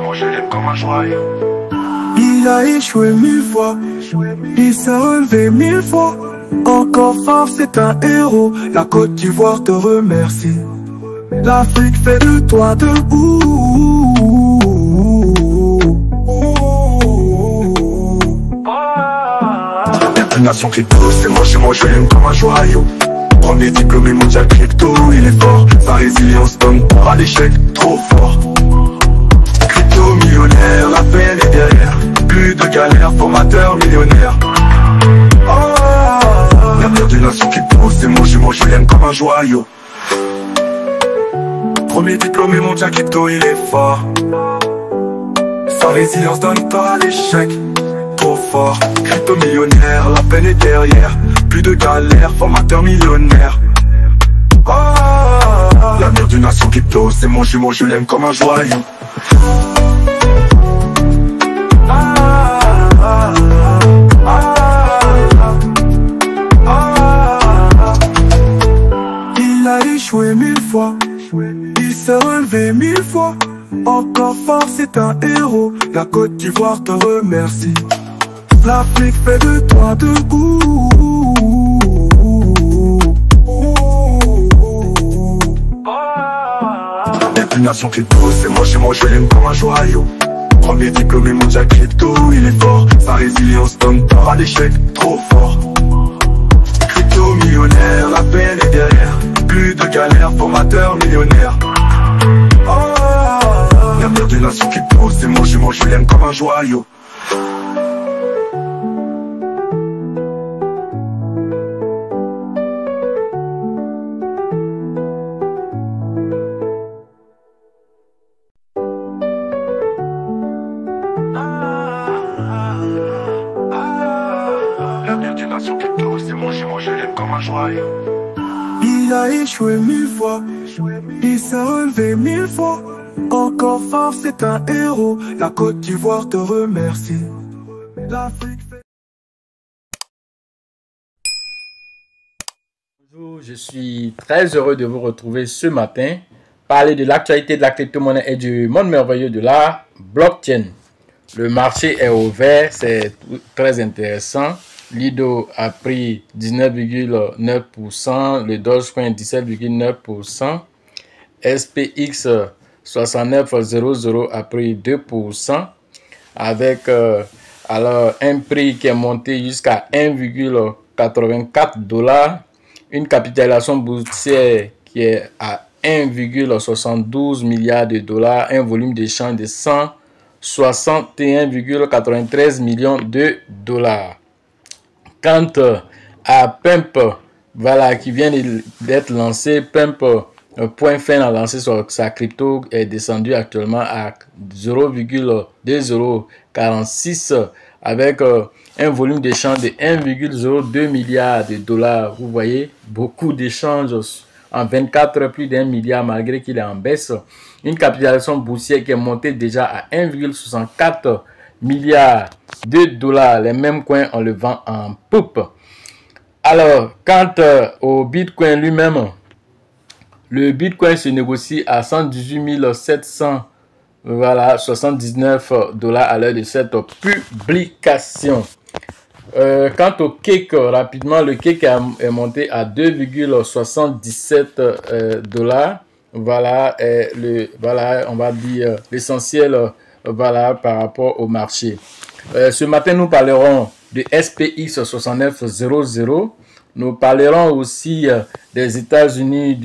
moi je l'aime comme un joyau. Il a échoué 1000 fois, il s'est relevé 1000 fois. Encore fort, c'est un héros. La Côte d'Ivoire te remercie. L'Afrique fait de toi debout. Une nation crypto, c'est moi je l'aime comme un joyau. Premier diplômé mondial crypto, il est fort. Sa résilience donne pas à l'échec, trop fort. Crypto millionnaire, la peine est derrière. Plus de galères, formateur millionnaire. L'avenir d'une nation crypto, c'est moi je l'aime comme un joyau. Premier diplômé mondial crypto, il est fort. Sa résilience donne pas à l'échec, trop fort. Crypto millionnaire, la peine est derrière. Plus de galères, formateur millionnaire. L'avenir d'une nation crypto, c'est moi je l'aime comme un joyau. Il a échoué 1000 fois, il s'est relevé 1000 fois. Encore fort, c'est un héros. La Côte d'Ivoire te remercie. L'Afrique fait de toi debout. Une nation crypto, c'est moi je l'aime comme un joyau. Premier diplômé mondial crypto, il est fort. Sa résilience donne pas à l'échec, trop fort. Crypto millionnaire, la peine est derrière. Plus de galères, formateur millionnaire. L'avenir d'une nation crypto, c'est moi je l'aime comme un joyau. L'avenir d'une nation crypto, c'est moi je l'aime comme un joyau. Il a échoué 1000 fois, il s'est relevé 1000 fois. Encore fort, c'est un héros. La Côte d'Ivoire te remercie. L'Afrique fait... Bonjour, je suis très heureux de vous retrouver ce matin. Parler de l'actualité de la crypto-monnaie et du monde merveilleux de la blockchain. Le marché est ouvert, c'est très intéressant. Lido a pris 19,9%, le Dogecoin 17,9%, SPX 69,00 a pris 2%, avec alors un prix qui est monté jusqu'à 1,84 $, une capitalisation boursière qui est à 1,72 milliard de $, un volume d'échange de 161,93 millions de $. Quant à Pump, voilà, qui vient d'être lancé, Pump.fin a lancé sa crypto, est descendu actuellement à 0,2046 avec un volume d'échange de 1,02 milliard de $. Vous voyez, beaucoup d'échanges en 24 heures, plus d'1 milliard malgré qu'il est en baisse. Une capitalisation boursière qui est montée déjà à 1,64 milliard de $. Les mêmes coins, on le vend en poupe. Alors, quant au Bitcoin lui-même, le Bitcoin se négocie à 118 700, voilà, 79 $ à l'heure de cette publication. Quant au cake, rapidement, le cake est monté à 2,77 $. Voilà, voilà, on va dire l'essentiel, voilà, par rapport au marché. Ce matin, nous parlerons de SPX 6900. Nous parlerons aussi des États-Unis,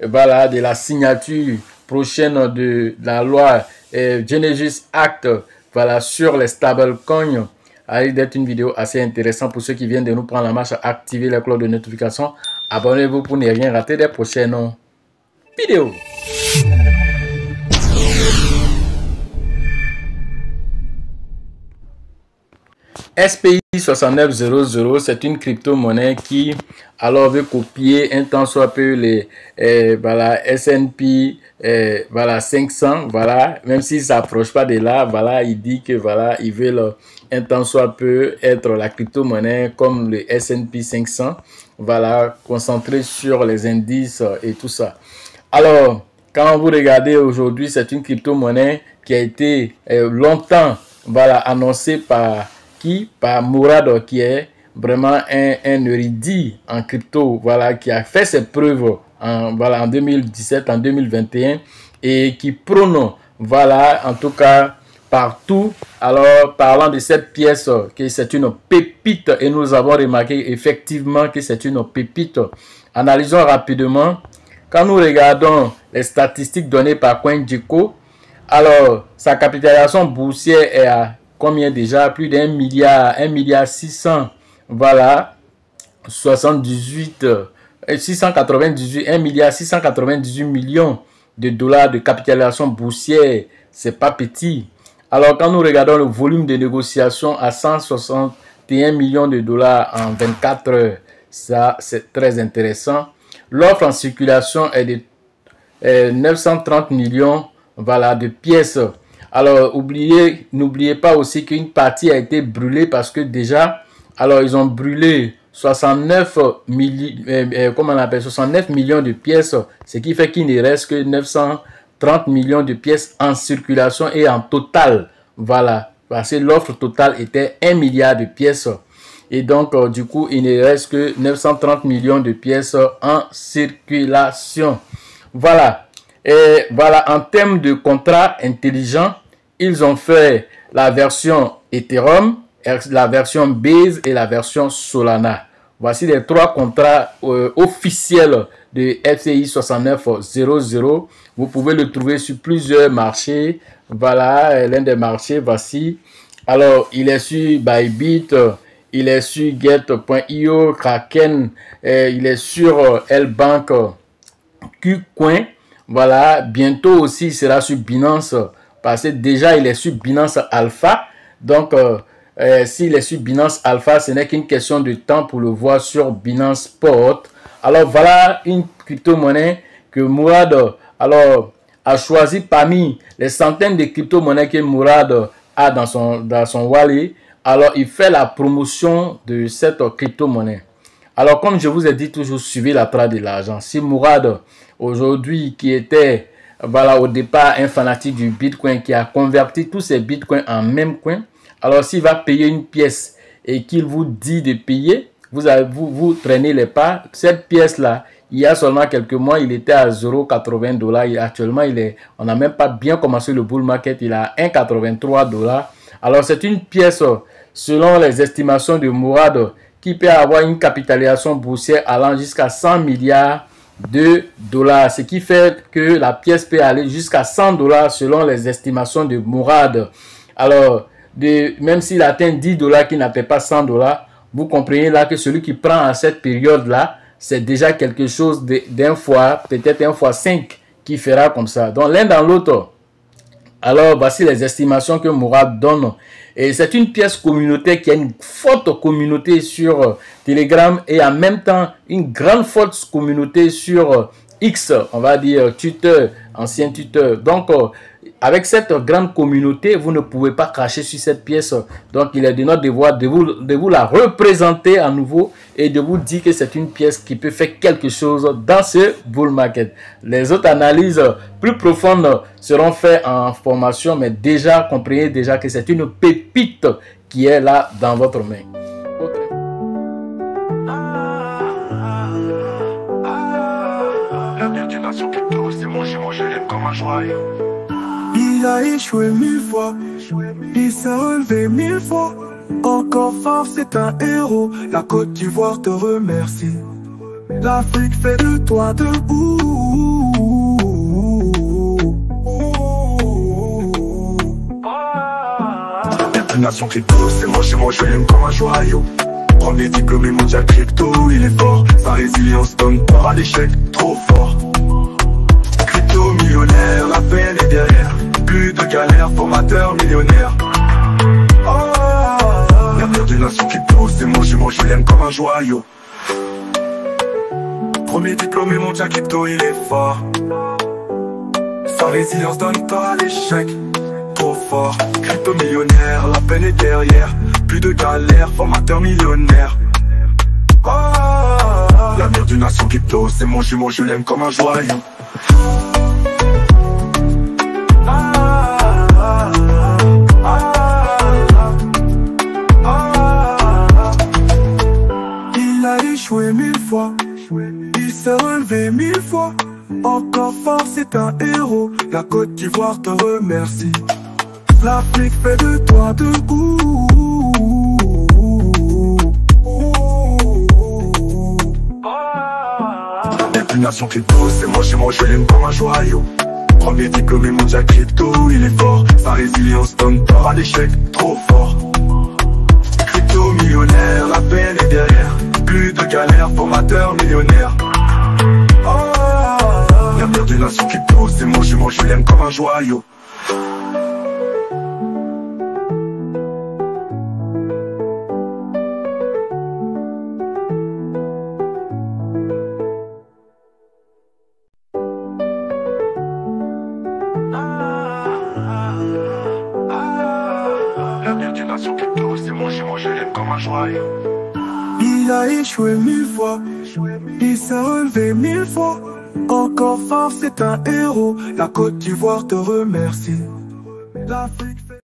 voilà, de la signature prochaine de la loi Genesis Act, voilà, sur les stablecoins. Allez, d'être une vidéo assez intéressante pour ceux qui viennent de nous prendre la marche. Activez la cloche de notification. Abonnez-vous pour ne rien rater des prochaines vidéos. SPI 6900, c'est une crypto-monnaie qui alors veut copier un tant soit peu les voilà, S&P voilà, 500, voilà, même s'il ne s'approche pas de là, voilà, il dit que voilà, ils veulent un tant soit peu être la crypto-monnaie comme le S&P 500, voilà, concentré sur les indices et tout ça. Alors, quand vous regardez aujourd'hui, c'est une crypto-monnaie qui a été longtemps annoncée par qui? Par Mourad, qui est vraiment un érudit en crypto, qui a fait ses preuves en 2017, en 2021 et qui prône, en tout cas partout. Alors, parlant de cette pièce, que c'est une pépite et nous avons remarqué effectivement que c'est une pépite. Analysons rapidement. Quand nous regardons les statistiques données par CoinGecko, alors sa capitalisation boursière est à combien déjà? Plus d'1 milliard, 1 milliard 600, 78, 698, 1 milliard 698 millions de dollars de capitalisation boursière. C'est pas petit. Alors, quand nous regardons le volume de négociation à 161 millions de dollars en 24 heures, ça, c'est très intéressant. L'offre en circulation est de 930 millions de pièces. Alors, n'oubliez pas aussi qu'une partie a été brûlée parce que déjà, alors ils ont brûlé 69 millions de pièces, ce qui fait qu'il ne reste que 930 millions de pièces en circulation et en total. Parce que l'offre totale était 1 milliard de pièces. Et donc, du coup, il ne reste que 930 millions de pièces en circulation. Et en termes de contrats intelligents, ils ont fait la version Ethereum, la version Base et la version Solana. Voici les 3 contrats officiels de FCI 6900. Vous pouvez le trouver sur plusieurs marchés. L'un des marchés, voici. Alors, il est sur Bybit, il est sur Get.io, Kraken, il est sur L-Bank, KuCoin. Bientôt aussi, il sera sur Binance, parce que déjà, il est sur Binance Alpha. Donc, s'il est sur Binance Alpha, ce n'est qu'une question de temps pour le voir sur Binance Spot. Alors, voilà une crypto-monnaie que Mourad a choisi parmi les centaines de crypto-monnaies que Mourad a dans son wallet. Alors, il fait la promotion de cette crypto-monnaie. Alors, comme je vous ai dit, toujours suivez la trace de l'argent. Si Mourad, aujourd'hui, qui était au départ un fanatique du Bitcoin, qui a converti tous ses Bitcoins en même coin, alors s'il va payer une pièce et qu'il vous dit de payer, vous traînez les pas. Cette pièce-là, il y a seulement quelques mois, il était à 0,80 $. Actuellement, on n'a même pas bien commencé le bull market, il est à 1,83 $. Alors, c'est une pièce, selon les estimations de Mourad, qui peut avoir une capitalisation boursière allant jusqu'à 100 milliards de dollars. Ce qui fait que la pièce peut aller jusqu'à 100 $ selon les estimations de Mourad. Alors, même s'il atteint 10 $ qui n'atteint pas 100 $, vous comprenez là que celui qui prend à cette période-là, c'est déjà quelque chose d'un fois, peut-être 1 fois 5 qui fera comme ça. Donc, l'un dans l'autre. Alors, voici les estimations que Mourad donne. Et c'est une pièce communautaire qui a une forte communauté sur Telegram et en même temps une grande forte communauté sur X, on va dire Twitter, ancien Twitter. Donc, avec cette grande communauté, vous ne pouvez pas cracher sur cette pièce. Donc, il est de notre devoir de vous la représenter à nouveau et de vous dire que c'est une pièce qui peut faire quelque chose dans ce bull market. Les autres analyses plus profondes seront faites en formation, mais déjà, comprenez déjà que c'est une pépite qui est là dans votre main. L'avenir d'une nation crypto, c'est manger les comme un joyau. Il a échoué 1000 fois, il s'est relevé 1000 fois. Encore fort, c'est un héros. La Côte d'Ivoire te remercie. L'Afrique fait de toi debout. L'avenir d'une nation crypto, c'est moi je l'aime comme un joyau. Premier diplômé mondial crypto, il est fort. Sa résilience donne peur à l'échec, trop fort. Crypto millionnaire, la peine est derrière. Plus de galère, formateur millionnaire. L'avenir d'une nation crypto, c'est moi je l'aime comme un joyau. Premier diplômé mondial crypto, il est fort. Sa résilience donne pas à l'échec, trop fort. Crypto millionnaire, la peine est derrière. Plus de galère, formateur millionnaire. L'avenir d'une nation crypto, c'est mon jumeau, je l'aime comme un joyau. échoué 1000 fois, il s'est relevé 1000 fois. Encore fort, c'est un héros, la Côte d'Ivoire te remercie. L'Afrique fait de toi de goût. Nation crypto, c'est moi chez moi, je l'aime comme un joyau. Premier diplômé mondial crypto, il est fort. Sa résilience donne tort à l'échec, trop fort. Crypto millionnaire, la peine est derrière. Plus de galère, formateur millionnaire. L'avenir de nation crypto, c'est moi chez moi, je l'aime comme un joyau. L'avenir d'une nation crypto, c'est moi chez moi, je l'aime comme un joyau. Il a échoué 1000 fois, il s'est relevé 1000 fois. Encore fort, c'est un héros, la Côte d'Ivoire te remercie. L'Afrique fait...